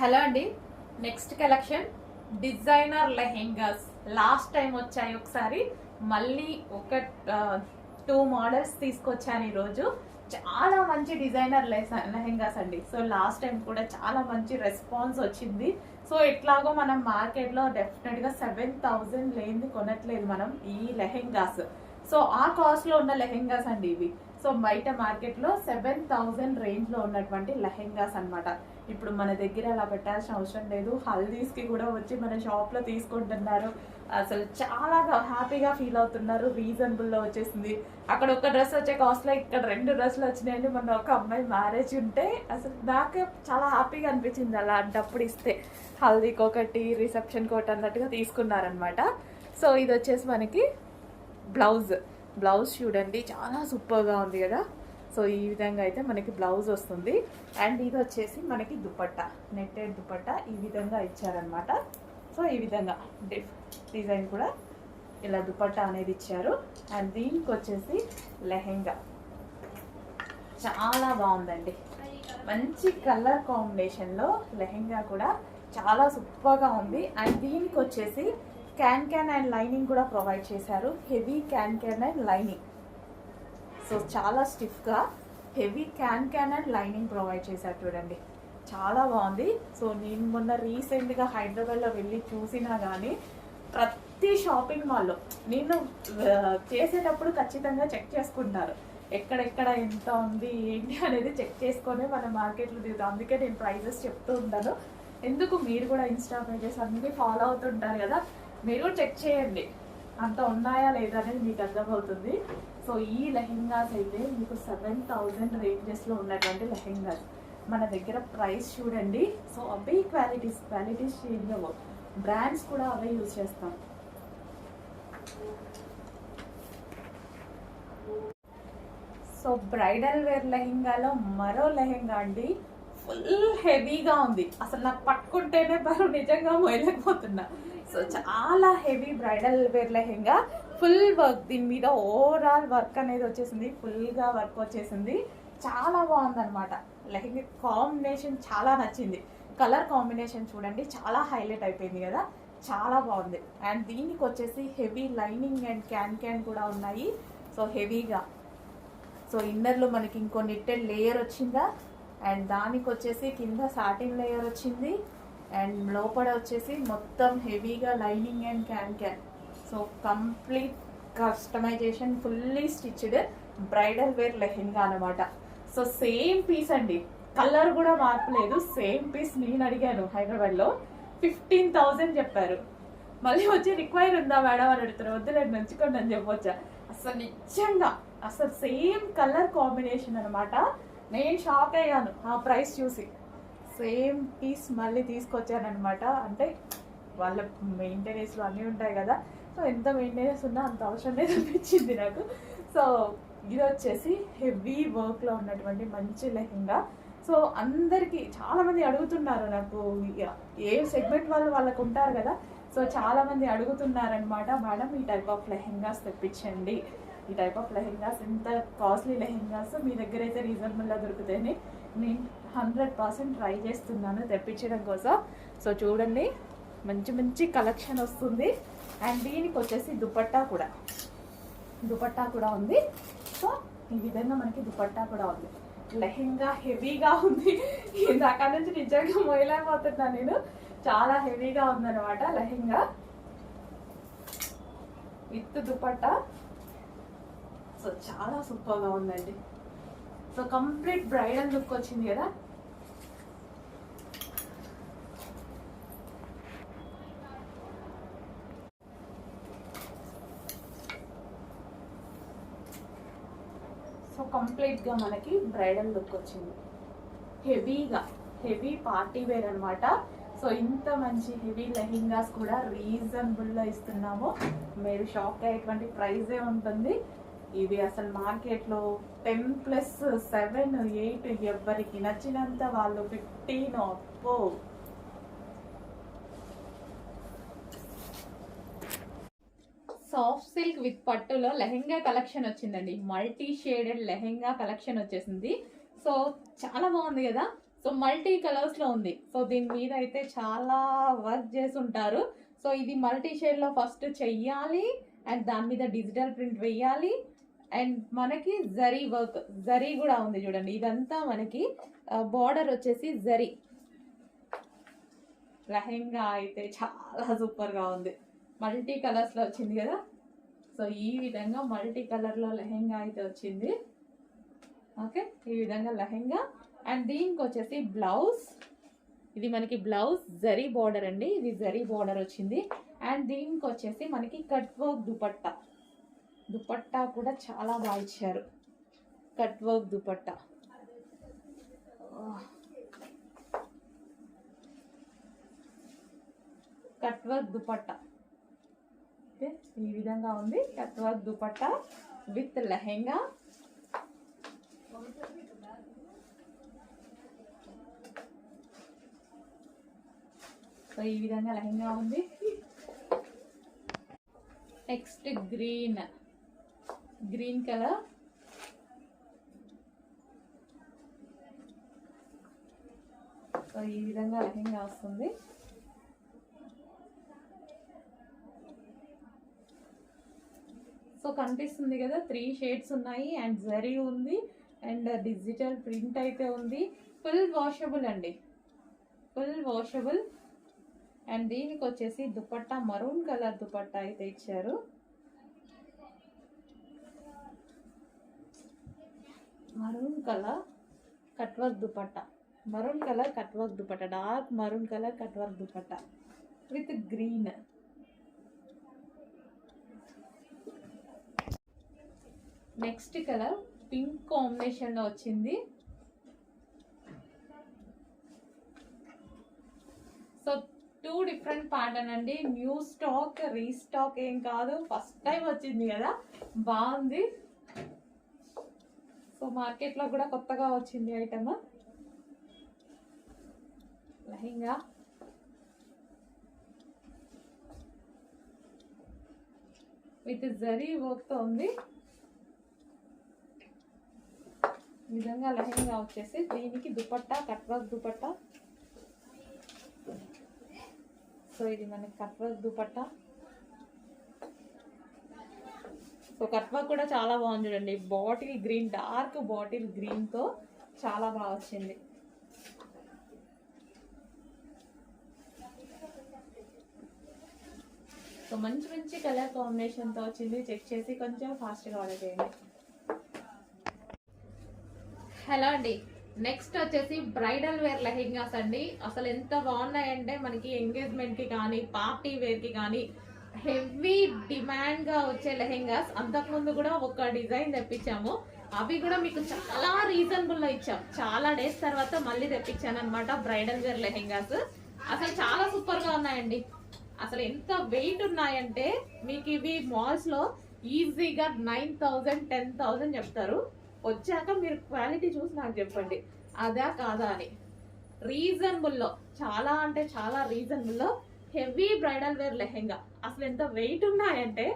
Hello అండి. Next collection designer lehengas. Last time వచ్చాయి ఒకసారి, మళ్ళీ ఒక 2 మోడల్స్ తీసుకొచ్చాను ఈరోజు. చాలా మంచి డిజైనర్ లెహెంగాస్ అండి. సో లాస్ట్ టైం కూడా చాలా మంచి రెస్పాన్స్ వచ్చింది. సో ఎట్లాగో మనం మార్కెట్లో డెఫినెట్గా 7,000 లేనిది కొనట్లేదు మనం ఈ లెహెంగాస్. సో ఆ కాస్ట్లో ఉన్న లెహెంగాస్ అండి ఇవి. సో బయట మార్కెట్లో 7,000 రేంజ్లో ఉన్నటువంటి లెహెంగాస్ అనమాట. ఇప్పుడు మన దగ్గర అలా పెట్టాల్సిన అవసరం లేదు. హల్దీస్కి కూడా వచ్చి మన షాప్లో తీసుకుంటున్నారు. అసలు చాలా హ్యాపీగా ఫీల్ అవుతున్నారు. రీజనబుల్లో వచ్చేసింది. అక్కడ ఒక డ్రెస్ వచ్చే కాస్ట్లో ఇక్కడ 2 డ్రెస్సులు వచ్చినాయండి. మొన్న ఒక అమ్మాయి మ్యారేజ్ ఉంటే అసలు నాకే చాలా హ్యాపీగా అనిపించింది. అలాంటప్పుడు ఇస్తే హల్దీకి ఒకటి, రిసెప్షన్కి ఒకటి అన్నట్టుగా తీసుకున్నారనమాట. సో ఇది వచ్చేసి మనకి బ్లౌజ్ చూడండి, చాలా సూపర్గా ఉంది కదా. సో ఈ విధంగా అయితే మనకి బ్లౌజ్ వస్తుంది. అండ్ ఇది వచ్చేసి మనకి దుపట్టా, నెట్టెడ్ దుపట్టా ఈ విధంగా ఇచ్చారనమాట. సో ఈ విధంగా డిజైన్ కూడా ఇలా దుపట్టా అనేది ఇచ్చారు. అండ్ దీనికి వచ్చేసి లెహెంగా చాలా బాగుందండి. మంచి కలర్ కాంబినేషన్లో లెహెంగా కూడా చాలా సూపర్గా ఉంది. అండ్ దీనికి వచ్చేసి క్యాన్ అండ్ లైనింగ్ కూడా ప్రొవైడ్ చేశారు. Heavy can and lining. So చాలా స్టిఫ్గా heavy can and lining provide చేశారు చూడండి, చాలా బాగుంది. సో నేను మొన్న రీసెంట్గా హైదరాబాద్లో వెళ్ళి చూసినా కానీ ప్రతి షాపింగ్ మాల్లో నేను చేసేటప్పుడు ఖచ్చితంగా చెక్ చేసుకుంటారు, ఎక్కడెక్కడ ఎంత ఉంది ఏంటి అనేది చెక్ చేసుకొని మన మార్కెట్లో దిగుతాం. అందుకే నేను ప్రైజెస్ చెప్తూ ఉంటాను. ఎందుకు మీరు కూడా ఇన్స్టా పేజెస్ అన్నీ ఫాలో అవుతుంటారు కదా, మీరు చెక్ చేయండి అంత ఉన్నాయా లేదా అనేది మీకు అర్థమవుతుంది. సో ఈ లెహెంగాస్ అయితే మీకు 7,000 రేంజెస్లో ఉన్నటువంటి లెహెంగాస్. మన దగ్గర ప్రైస్ చూడండి. సో అవే క్వాలిటీస్ చేంజ్ అవ్వవు. బ్రాండ్స్ కూడా అవే యూజ్ చేస్తాం. సో బ్రైడల్ వేర్ లెహెంగాలో మరో లెహెంగా అండి, ఫుల్ హెవీగా ఉంది. అసలు నాకు పట్టుకుంటేనే బరువు నిజంగా మోయలేకపోతున్నా. సో చాలా heavy bridal wear lehenga, full work. దీని మీద ఓవరాల్ వర్క్ అనేది వచ్చేసింది, ఫుల్గా వర్క్ వచ్చేసింది. చాలా బాగుందన్నమాట. లెహెంగా కాంబినేషన్ చాలా నచ్చింది. కలర్ కాంబినేషన్ చూడండి, చాలా హైలైట్ అయిపోయింది కదా, చాలా బాగుంది. అండ్ దీనికి వచ్చేసి హెవీ లైనింగ్ అండ్ క్యాన్ కూడా ఉన్నాయి. సో హెవీగా. సో ఇన్నర్లో మనకి ఇంకో నిట్టెడ్ లేయర్ వచ్చిందా, అండ్ దానికి వచ్చేసి కింద సాటిన్ లేయర్ వచ్చింది. అండ్ లోపల వచ్చేసి మొత్తం హెవీగా lining and can. So complete customization, fully stitched bridal wear lehenga అనమాట. సో సేమ్ పీస్ అండి, కలర్ కూడా మార్పు లేదు. సేమ్ పీస్ నేను అడిగాను హైదరాబాద్లో, 15,000 చెప్పారు. మళ్ళీ వచ్చి రిక్వైర్ ఉందా మేడం అని అడుగుతారు. వద్దు నేను నంచుకోండి అని చెప్పొచ్చా. అసలు నిజంగా అసలు సేమ్ కలర్ కాంబినేషన్ అనమాట. నేను షాక్ అయ్యాను ఆ ప్రైస్ చూసి. సేమ్ పీస్ మళ్ళీ తీసుకొచ్చానమాట. అంటే వాళ్ళ మెయింటెనెన్స్లో అన్నీ ఉంటాయి కదా, సో ఎంత మెయింటెనెన్స్ ఉన్నా అంత అవసరం లేదు అనిపించింది నాకు. సో ఇది వచ్చేసి హెవీ వర్క్లో ఉన్నటువంటి మంచి లెహెంగా. సో అందరికీ చాలామంది అడుగుతున్నారు, నాకు ఏ సెగ్మెంట్ వాళ్ళకు ఉంటారు కదా, సో చాలామంది అడుగుతున్నారనమాట, మేడం ఈ టైప్ ఆఫ్ లెహెంగాస్ తెప్పించండి, ఈ టైప్ ఆఫ్ లెహెంగాస్, ఇంత కాస్ట్లీ లెహెంగాస్ మీ దగ్గర అయితే రీజనబుల్గా దొరుకుతాయని నేను 100% ట్రై చేస్తున్నాను తెప్పించడం కోసం. సో చూడండి, మంచి మంచి కలెక్షన్ వస్తుంది. అండ్ దీనికి వచ్చేసి దుపట్టా కూడా ఉంది. సో ఈ విధంగా మనకి దుపట్టా కూడా ఉంది. లెహెంగా హెవీగా ఉంది. ఇందాక నుంచి నిజంగా మొయలేకపోతున్నాను నేను, చాలా హెవీగా ఉందన్నమాట లెహెంగా విత్ దుపట్టా. సో చాలా సూపర్గా ఉందండి. సో కంప్లీట్ బ్రైడల్ లుక్ వచ్చింది కదా. సో కంప్లీట్గా మనకి బ్రైడల్ లుక్ వచ్చింది. హెవీ పార్టీ వేర్ అనమాట. సో ఇంత మంచి హెవీ లెహెంగాస్ కూడా రీజనబుల్లో ఇస్తున్నాము. మీరు షాక్ అయ్యేటువంటి ప్రైజే ఉంటుంది. ఇవి అసలు మార్కెట్లో 10+7, 8 ఎవరికి నచ్చినంత వాళ్ళు 15. అప్పో సాఫ్ట్ సిల్క్ విత్ పట్టులో లెహెంగా కలెక్షన్ వచ్చిందండి. మల్టీ షేడెడ్ లెహెంగా కలెక్షన్ వచ్చేసింది. సో చాలా బాగుంది కదా. సో మల్టీ కలర్స్ లో ఉంది. సో దీని మీద అయితే చాలా వర్క్ చేసి ఉంటారు. సో ఇది మల్టీ షేడ్ లో ఫస్ట్ చెయ్యాలి అండ్ దాని మీద డిజిటల్ ప్రింట్ వేయాలి అండ్ మనకి జరీ వర్క్, జరీ కూడా ఉంది చూడండి. ఇదంతా మనకి బార్డర్ వచ్చేసి జరీ. లెహెంగా అయితే చాలా సూపర్ గా ఉంది. మల్టీ కలర్స్ లో వచ్చింది కదా. సో ఈ విధంగా మల్టీ కలర్ లో లెహెంగా అయితే వచ్చింది. ఓకే, ఈ విధంగా లెహెంగా అండ్ దీనికి వచ్చేసి బ్లౌజ్. ఇది మనకి బ్లౌజ్ జరీ బార్డర్ అండి, ఇది జరీ బార్డర్ వచ్చింది. అండ్ దీనికి వచ్చేసి మనకి కట్ వర్క్ దుపట్టా. దుపట్టా కూడా చాలా బాగా ఇచ్చారు, cut work dupatta. Cut work dupatta ఈ విధంగా ఉంది. Cut work dupatta with lehenga. So ఈ విధంగా లెహెంగా ఉంది. Next green, green colour. So ఈ విధంగా లెహెంగా వస్తుంది. సో కనిపిస్తుంది కదా, 3 షేడ్స్ ఉన్నాయి అండ్ జరీ ఉంది అండ్ డిజిటల్ ప్రింట్ అయితే ఉంది. ఫుల్ వాషబుల్ అండి, ఫుల్ వాషబుల్. అండ్ దీనికి వచ్చేసి దుపట్టా మరూన్ కలర్ దుపట్టా అయితే ఇచ్చారు. Maroon colour cut work dupatta, maroon colour cut work dupatta, dark maroon colour cut work dupatta with green. Next colour pink combination లో వచ్చింది. సో 2 డిఫరెంట్ ప్యాటర్న్ అండి. న్యూ స్టాక్, రీస్టాక్ ఏం కాదు, ఫస్ట్ టైం వచ్చింది కదా, బాగుంది. సో మార్కెట్ లో కూడా కొత్తగా వచ్చింది item. Lehenga with zari work తో ఉంది. ఈ విధంగా లెహంగా వచ్చేసి దీనికి dupatta cut work dupatta. So ఇది మనకి cut work dupatta. So cut work కూడా చాలా బాగుంది చూడండి. Bottle green, dark bottle green తో చాలా బాగా వచ్చింది. సో మంచి మంచి కలర్ కాంబినేషన్ తో వచ్చింది. చెక్ చేసి కొంచెం ఫాస్ట్గా ఆర్డర్ చేయండి. హలో అండి, నెక్స్ట్ వచ్చేసి బ్రైడల్ వేర్ లెహెంగాస్ అండి. అసలు ఎంత బాగున్నాయంటే మనకి ఎంగేజ్మెంట్ కి కానీ పార్టీ వేర్ కి కానీ హెవీ డిమాండ్ గా వచ్చే లెహెంగాస్. అంతకుముందు కూడా ఒక డిజైన్ తెప్పించాము, అవి కూడా మీకు చాలా రీజనబుల్ లో ఇచ్చాం. చాలా డేస్ తర్వాత మళ్ళీ తెప్పించాను అనమాట బ్రైడల్ వేర్ లెహెంగాస్. అసలు చాలా సూపర్ గా ఉన్నాయండి. అసలు ఎంత వెయిట్ ఉన్నాయంటే మీకు ఇవి మాల్స్ లో ఈజీగా 9,000 10,000 చెప్తారు. వచ్చాక మీరు క్వాలిటీ చూసి నాకు చెప్పండి అదా కాదా అని. రీజనబుల్లో, చాలా అంటే చాలా రీజనబుల్లో హెవీ బ్రైడల్ వేర్ లెహెంగా. అసలు ఎంత వెయిట్ ఉన్నాయంటే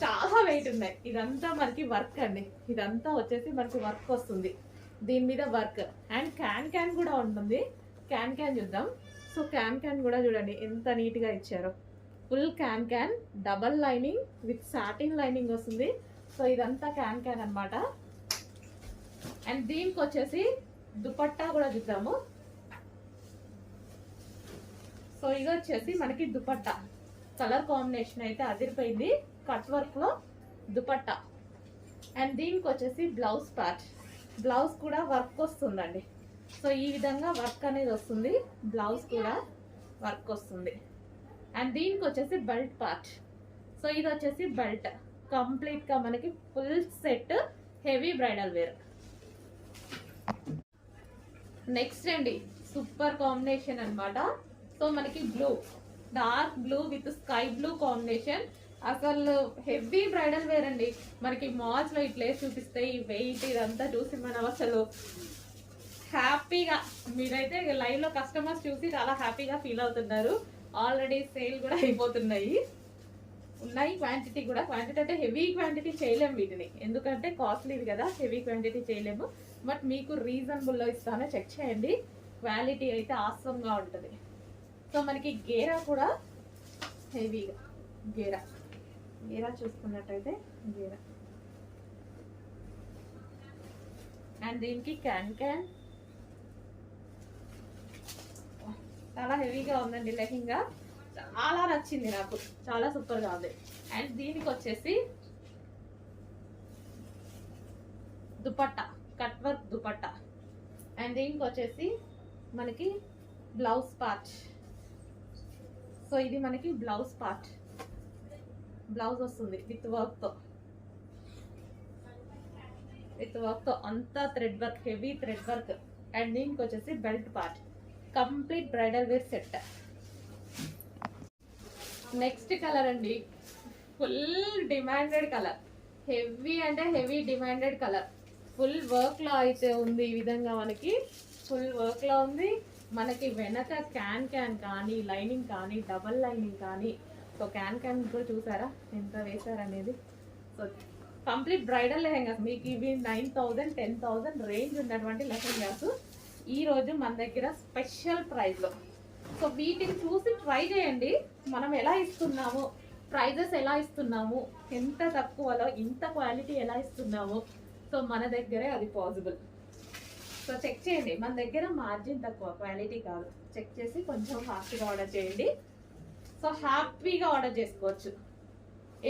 చాలా వెయిట్ ఉన్నాయి. ఇదంతా మనకి వర్క్ అండి, ఇదంతా వచ్చేసి మనకి వర్క్ వస్తుంది దీని మీద వర్క్. అండ్ క్యాన్ కూడా ఉంటుంది. క్యాన్ చూద్దాం. సో క్యాన్ కూడా చూడండి ఎంత నీట్గా ఇచ్చారో. Full can double lining with satin lining వస్తుంది. సో ఇదంతా క్యాన్ అన్నమాట. అండ్ దీనికి వచ్చేసి దుపట్టా కూడా చూద్దాము. సో ఇది వచ్చేసి మనకి దుపట్టా కలర్ కాంబినేషన్ అయితే అదిరిపోయింది. కట్ వర్క్ లో దుపట్టా. అండ్ దీనికి వచ్చేసి బ్లౌజ్ పార్ట్, బ్లౌజ్ కూడా వర్క్ వస్తుందండి. సో ఈ విధంగా వర్క్ అనేది వస్తుంది, బ్లౌజ్ కూడా వర్క్ వస్తుంది. అండ్ దీనికి వచ్చేసి బెల్ట్ పార్ట్. సో ఇది వచ్చేసి బెల్ట్, కంప్లీట్ గా మనకి full set heavy bridal wear. Next అండి సూపర్ కాంబినేషన్ అన్నమాట. సో మనకి blue, dark blue with sky blue combination. అసలు హెవీ బ్రైడల్ వేర్ అండి. మనకి మాల్స్ లో ఇట్లా చూపిస్తే ఈ వెయిట్ ఇదంతా చూసి మనం అసలు హ్యాపీగా, మీరైతే లైవ్ లో కస్టమర్స్ చూసి చాలా హ్యాపీగా ఫీల్ అవుతున్నారు. ఆల్రెడీ సేల్ కూడా అయిపోతున్నాయి, ఉన్నాయి క్వాంటిటీ కూడా. క్వాంటిటీ అంటే హెవీ క్వాంటిటీ చేయలేము వీటిని, ఎందుకంటే కాస్ట్లీది కదా, హెవీ క్వాంటిటీ చేయలేము. బట్ మీకు రీజనబుల్లో ఇస్తానో చెక్ చేయండి. క్వాలిటీ అయితే ఆసంగా ఉంటుంది. సో మనకి గేరా కూడా హెవీగా, గేరా చూసుకున్నట్టయితే గేరా, అండ్ దీనికి క్యాన్ చాలా హెవీగా ఉందండి లెహంగా. చాలా నచ్చింది నాకు, చాలా సూపర్గా ఉంది. అండ్ దీనికి వచ్చేసి dupatta, cut work dupatta. And దీనికి వచ్చేసి మనకి బ్లౌజ్ పార్ట్. సో ఇది మనకి బ్లౌజ్ పార్ట్, బ్లౌజ్ వస్తుంది విత్ వర్క్తో అంతా thread work, heavy thread work. And దీనికి వచ్చేసి belt part, complete bridal wear set. Next colour అండి, ఫుల్ డిమాండెడ్ కలర్, హెవీ అంటే హెవీ డిమాండెడ్ కలర్. ఫుల్ వర్క్లో అయితే ఉంది. ఈ విధంగా మనకి ఫుల్ వర్క్లో ఉంది. మనకి వెనక క్యాన్ కానీ లైనింగ్ కానీ డబల్ లైనింగ్ కానీ. సో క్యాన్ కూడా చూసారా ఎంత వేసారనేది. సో కంప్లీట్ బ్రైడల్ లెహెంగాస్ మీకు ఇవి 9,000 10,000 రేంజ్ ఉన్నటువంటి లెహెంగాస్ ఈరోజు మన దగ్గర స్పెషల్ ప్రైస్లో. సో వీటిని చూసి ట్రై చేయండి, మనం ఎలా ఇస్తున్నాము, ప్రైజెస్ ఎలా ఇస్తున్నాము, ఎంత తక్కువలో ఇంత క్వాలిటీ ఎలా ఇస్తున్నాము. సో మన దగ్గరే అది పాసిబుల్. సో చెక్ చేయండి, మన దగ్గర మార్జిన్ తక్కువ, క్వాలిటీ కాదు. చెక్ చేసి కొంచెం ఫాస్ట్గా ఆర్డర్ చేయండి. సో హ్యాపీగా ఆర్డర్ చేసుకోవచ్చు.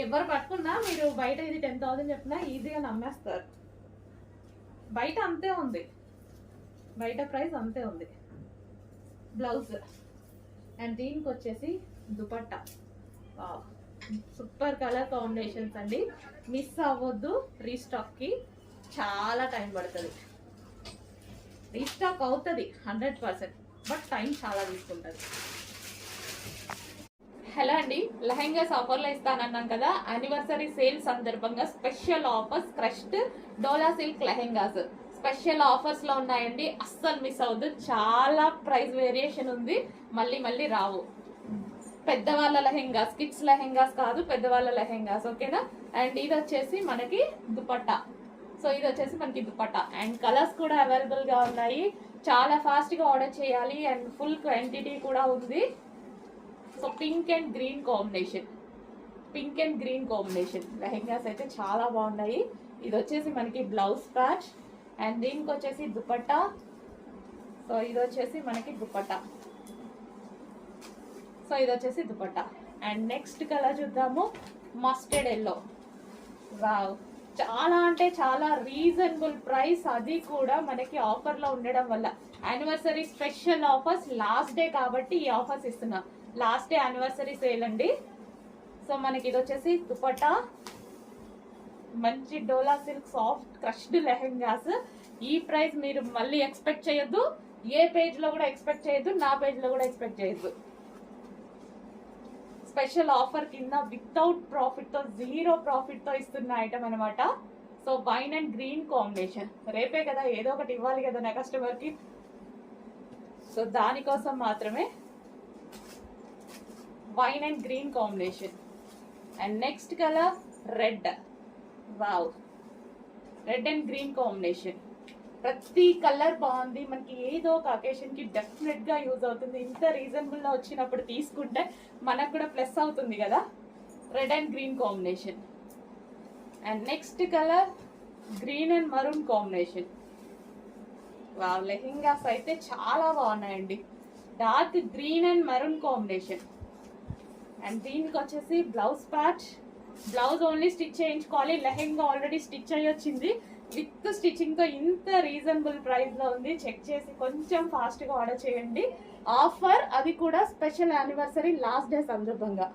ఎవరు పట్టుకున్నా మీరు బయట ఇది 10,000 చెప్పినా ఈజీగా నమ్మేస్తారు. బయట అంతే ఉంది, బయట ప్రైస్ అంతే ఉంది. బ్లౌజ్ అండ్ దీనికి వచ్చేసి దుపట్టా. సూపర్ కలర్ కాంబినేషన్స్ అండి, మిస్ అవ్వద్దు. రీస్టాక్కి చాలా టైం పడుతుంది, రీస్టాక్ అవుతుంది 100%, బట్ టైం చాలా తీసుకుంటుంది. హలో అండి, లెహెంగాస్ ఆఫర్లో ఇస్తానన్నాను కదా, యానివర్సరీ సేల్ సందర్భంగా స్పెషల్ ఆఫర్స్ క్రష్డ్ డోలా సిల్క్ లెహెంగాస్ స్పెషల్ ఆఫర్స్ లో ఉన్నాయండి. అస్సలు మిస్ అవ్వద్దు, చాలా ప్రైస్ వేరియేషన్ ఉంది, మళ్ళీ రావు. పెద్దవాళ్ళ లెహెంగాస్, కిడ్స్ లెహెంగాస్ కాదు, పెద్దవాళ్ళ లెహెంగాస్, ఓకేనా. అండ్ ఇది వచ్చేసి మనకి దుపట్టా. సో ఇది వచ్చేసి మనకి దుపట్టా అండ్ కలర్స్ కూడా అవైలబుల్ గా ఉన్నాయి. చాలా ఫాస్ట్ గా ఆర్డర్ చేయాలి అండ్ ఫుల్ క్వాంటిటీ కూడా ఉంది. So pink and green combination lehengas అయితే చాలా బాగున్నాయి. ఇది వచ్చేసి మనకి బ్లౌజ్ ప్యాచ్ అండ్ దీనికి వచ్చేసి దుపట్టా. సో ఇది వచ్చేసి మనకి దుపట్టా. అండ్ నెక్స్ట్ కలర్ చూద్దాము, మస్టర్డ్ ఎల్లో. వావ్, చాలా అంటే చాలా రీజనబుల్ ప్రైస్, అది కూడా మనకి ఆఫర్లో ఉండడం వల్ల. Anniversary special offers, last day కాబట్టి ఈ ఆఫర్స్ ఇస్తున్నాం. లాస్ట్ డే యానివర్సరీ సేల్ అండి. సో మనకి ఇది వచ్చేసి దుపట్టా, మంచి డోలా సిల్క్ సాఫ్ట్ క్రష్డ్ లెహెంగాస్. ఈ ప్రైస్ మీరు మళ్ళీ ఎక్స్పెక్ట్ చేయొద్దు, ఏ పేజ్ లో కూడా ఎక్స్పెక్ట్ చేయొద్దు, నా పేజ్ లో కూడా ఎక్స్పెక్ట్ చేయొద్దు. స్పెషల్ ఆఫర్ కింద వితౌట్ ప్రాఫిట్ తో, 0 ప్రాఫిట్ తో ఇస్తున్న ఐటమ్ అనమాట. So wine and green combination, రేపే కదా ఏదో ఒకటి ఇవ్వాలి కదా నా కస్టమర్ కి. సో దానికోసం మాత్రమే wine and green combination. And next colour red. Wow, red and green combination. ప్రతి కలర్ బాగుంది, మనకి ఏదో ఒక అకేషన్ కి డెఫినెట్ గా యూజ్ అవుతుంది. ఇంత రీజనబుల్ లో వచ్చినప్పుడు తీసుకుంటే మనకు కూడా ప్లస్ అవుతుంది కదా. Red and green combination. And next colour green and maroon combination. Wow, lehengas అయితే చాలా బాగున్నాయండి. Dark green and maroon combination. And దీనికి వచ్చేసి blouse patch. Blouse only stitch చేయించుకోవాలి, లెహెంగా ఆల్రెడీ స్టిచ్ అయ్యి వచ్చింది విత్ స్టిచ్చింగ్ తో. ఇంత రీజనబుల్ ప్రైస్ లో ఉంది, చెక్ చేసి కొంచెం ఫాస్ట్ గా ఆర్డర్ చేయండి. ఆఫర్ అది కూడా స్పెషల్ యానివర్సరీ లాస్ట్ డే సందర్భంగా.